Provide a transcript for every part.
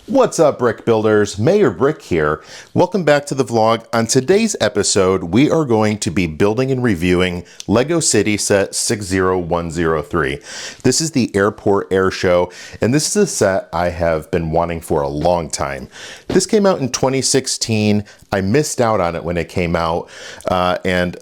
What's up, brick builders? Mayor Brick here. Welcome back to the vlog. On today's episode, we are going to be building and reviewing LEGO City Set 60103. This is the Airport Air Show, and this is a set I have been wanting for a long time. This came out in 2016. I missed out on it when it came out, and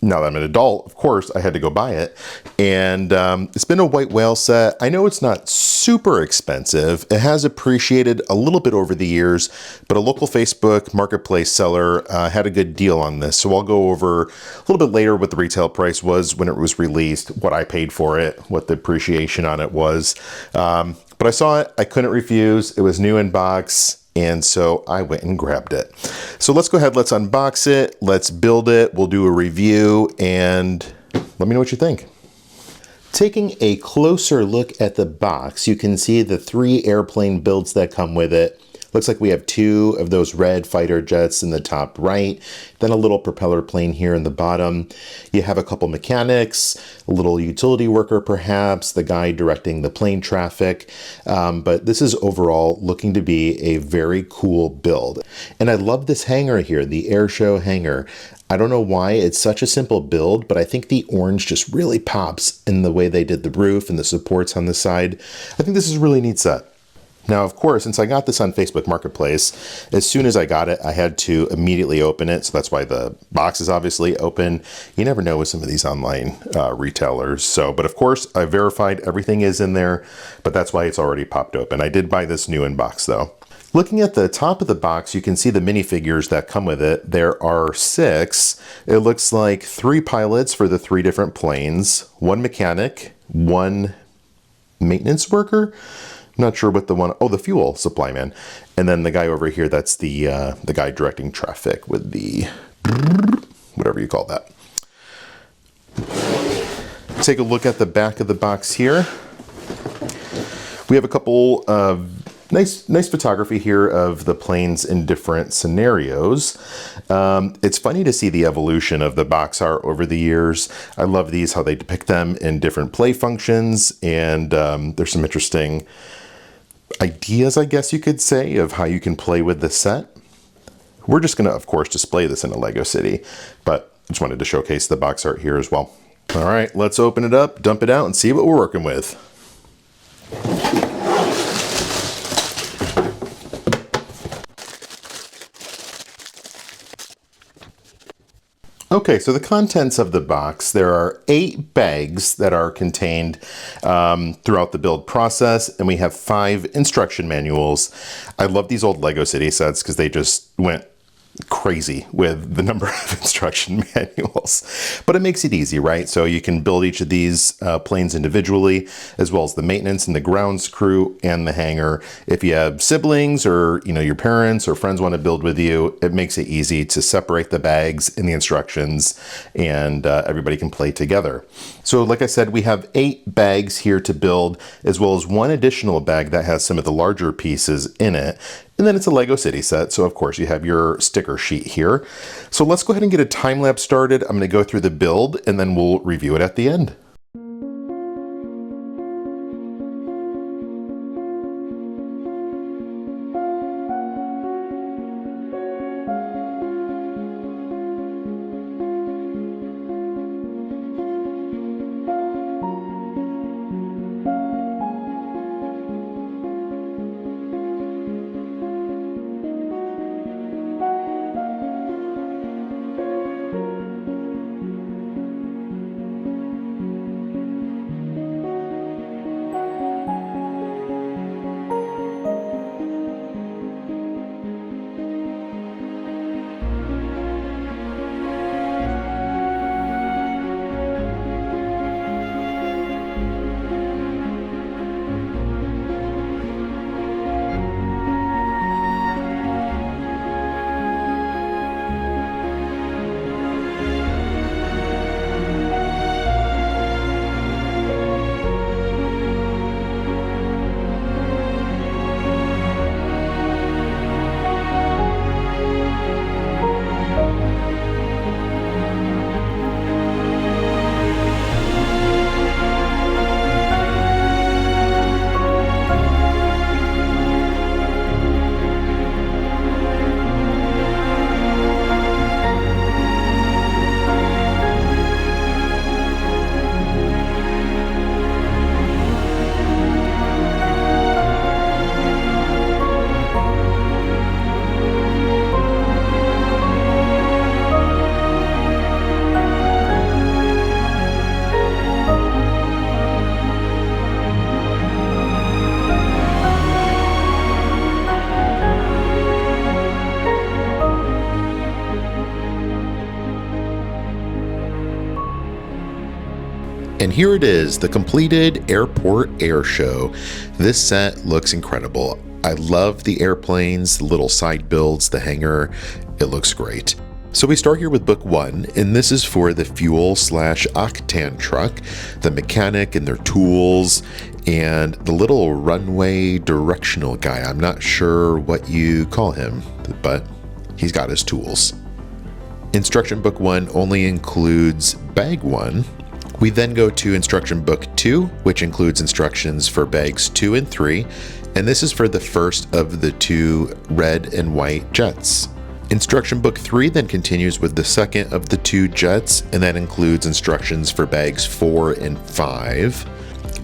now that I'm an adult, of course, I had to go buy it. And it's been a white whale set. I know it's not super expensive. It has appreciated a little bit over the years, but a local Facebook marketplace seller had a good deal on this. So I'll go over a little bit later what the retail price was when it was released, what I paid for it, what the appreciation on it was. But I saw it, I couldn't refuse. It was new in box. And so I went and grabbed it. So let's go ahead, let's unbox it, let's build it, we'll do a review, and let me know what you think. Taking a closer look at the box, you can see the 3 airplane builds that come with it. Looks like we have 2 of those red fighter jets in the top right, then a little propeller plane here in the bottom. You have a couple mechanics, a little utility worker perhaps, the guy directing the plane traffic, but this is overall looking to be a very cool build. And I love this hangar here, the air show hangar. I don't know why it's such a simple build, but I think the orange just really pops in the way they did the roof and the supports on the side. I think this is a really neat set. Now, of course, since I got this on Facebook Marketplace, as soon as I got it, I had to immediately open it. So that's why the box is obviously open. You never know with some of these online retailers. But of course, I verified everything is in there, but that's why it's already popped open. I did buy this new in box though. Looking at the top of the box, you can see the minifigures that come with it. There are 6. It looks like 3 pilots for the 3 different planes, 1 mechanic, 1 maintenance worker. Not sure what the fuel supply man. And then the guy over here, that's the guy directing traffic with the, whatever you call that. Take a look at the back of the box here. We have a couple of nice photography here of the planes in different scenarios. It's funny to see the evolution of the box art over the years. I love these, how they depict them in different play functions. And there's some interesting ideas, I guess you could say, of how you can play with the set. We're just going to, of course, display this in a LEGO City, but I just wanted to showcase the box art here as well. All right, let's open it up, dump it out, and see what we're working with. Okay, so the contents of the box, there are 8 bags that are contained throughout the build process, and we have 5 instruction manuals. I love these old LEGO City sets because they just went crazy with the number of instruction manuals, but it makes it easy, right? So you can build each of these planes individually, as well as the maintenance and the grounds crew and the hangar. If you have siblings or your parents or friends want to build with you, it makes it easy to separate the bags in the instructions, and everybody can play together. So like I said, we have 8 bags here to build, as well as 1 additional bag that has some of the larger pieces in it. And then it's a LEGO City set, so of course you have your sticker sheet here. So let's go ahead and get a time lapse started. I'm going to go through the build and then we'll review it at the end. And here it is, the completed Airport Air Show. This set looks incredible. I love the airplanes, the little side builds, the hangar. It looks great. So we start here with book 1, and this is for the fuel/octane truck, the mechanic and their tools, and the little runway directional guy. I'm not sure what you call him, but he's got his tools. Instruction book 1 only includes bag 1. We then go to instruction book 2, which includes instructions for bags 2 and 3, and this is for the first of the 2 red and white jets. Instruction book 3 then continues with the second of the 2 jets, and that includes instructions for bags 4 and 5.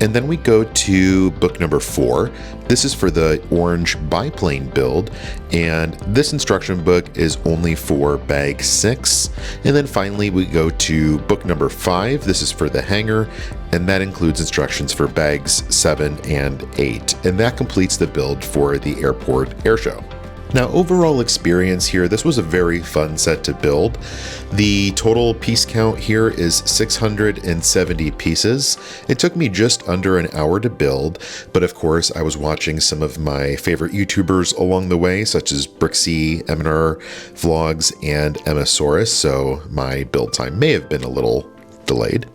And then we go to book number 4. This is for the orange biplane build, and this instruction book is only for bag 6. And then finally we go to book number 5. This is for the hangar, and that includes instructions for bags 7 and 8. And that completes the build for the Airport Air Show. Now, overall experience here, this was a very fun set to build. The total piece count here is 670 pieces. It took me just under an hour to build, but of course I was watching some of my favorite YouTubers along the way, such as Brixie, MNR Vlogs, and Emmasaurus, so my build time may have been a little delayed.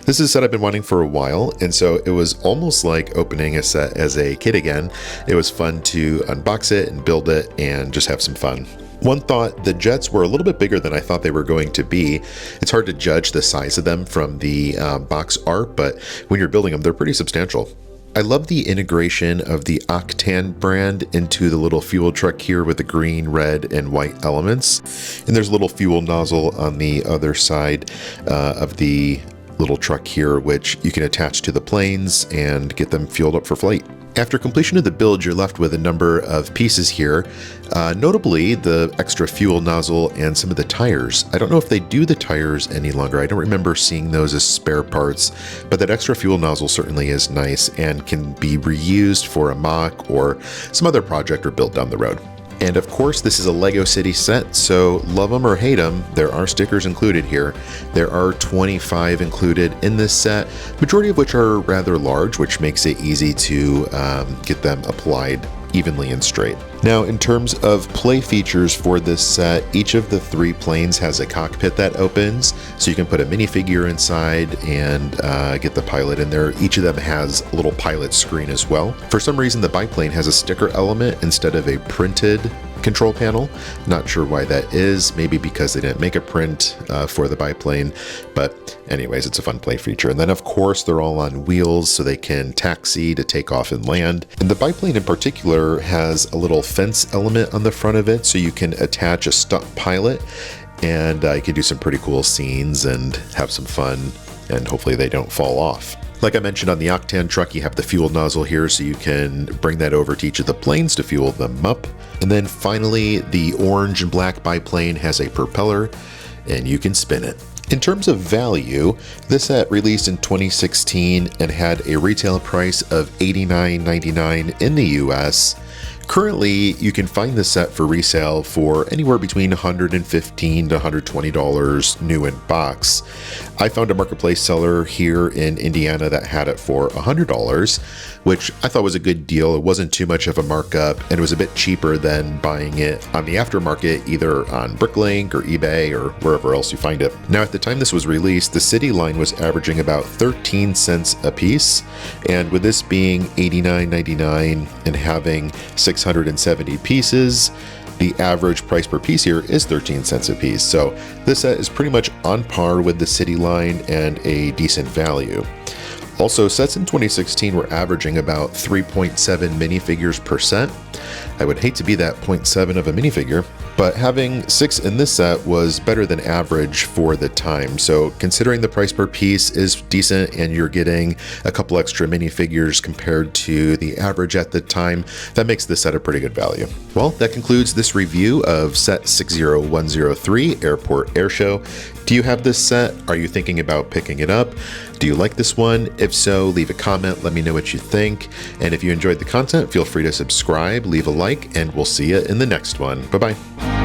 This is a set I've been wanting for a while, and so it was almost like opening a set as a kid again. It was fun to unbox it and build it and just have some fun. One thought, the jets were a little bit bigger than I thought they were going to be. It's hard to judge the size of them from the box art, but when you're building them, they're pretty substantial. I love the integration of the Octane brand into the little fuel truck here with the green, red, and white elements. And there's a little fuel nozzle on the other side of the little truck here, which you can attach to the planes and get them fueled up for flight. After completion of the build, you're left with a number of pieces here, notably the extra fuel nozzle and some of the tires. I don't know if they do the tires any longer. I don't remember seeing those as spare parts, but that extra fuel nozzle certainly is nice and can be reused for a mock or some other project or build down the road. And of course, this is a LEGO City set, so love them or hate them, there are stickers included here. There are 25 included in this set, majority of which are rather large, which makes it easy to get them applied evenly and straight. Now, in terms of play features for this set, each of the 3 planes has a cockpit that opens, so you can put a minifigure inside and get the pilot in there. Each of them has a little pilot screen as well. For some reason, the biplane has a sticker element instead of a printed control panel. Not sure why that is. Maybe because they didn't make a print for the biplane, but anyways, it's a fun play feature. And then of course they're all on wheels so they can taxi to take off and land. And the biplane in particular has a little fence element on the front of it, so you can attach a stunt pilot and you can do some pretty cool scenes and have some fun, and hopefully they don't fall off. Like I mentioned on the Octane truck, you have the fuel nozzle here, so you can bring that over to each of the planes to fuel them up. And then finally, the orange and black biplane has a propeller, and you can spin it. In terms of value, this set released in 2016 and had a retail price of $89.99 in the US. Currently, you can find this set for resale for anywhere between $115 to $120 new in box. I found a marketplace seller here in Indiana that had it for $100, which I thought was a good deal. It wasn't too much of a markup, and it was a bit cheaper than buying it on the aftermarket, either on Bricklink or eBay or wherever else you find it. Now, at the time this was released, the City line was averaging about 13 cents a piece, and with this being $89.99 and having 670 pieces, the average price per piece here is 13 cents a piece. So this set is pretty much on par with the City line and a decent value. Also, sets in 2016 were averaging about 3.7 minifigures per set. I would hate to be that 0.7 of a minifigure, but having 6 in this set was better than average for the time. So considering the price per piece is decent and you're getting a couple extra minifigures compared to the average at the time, that makes this set a pretty good value. Well, that concludes this review of set 60103 Airport Air Show. Do you have this set? Are you thinking about picking it up? Do you like this one? If so, leave a comment, let me know what you think. And if you enjoyed the content, feel free to subscribe, leave a like, and we'll see you in the next one. Bye-bye.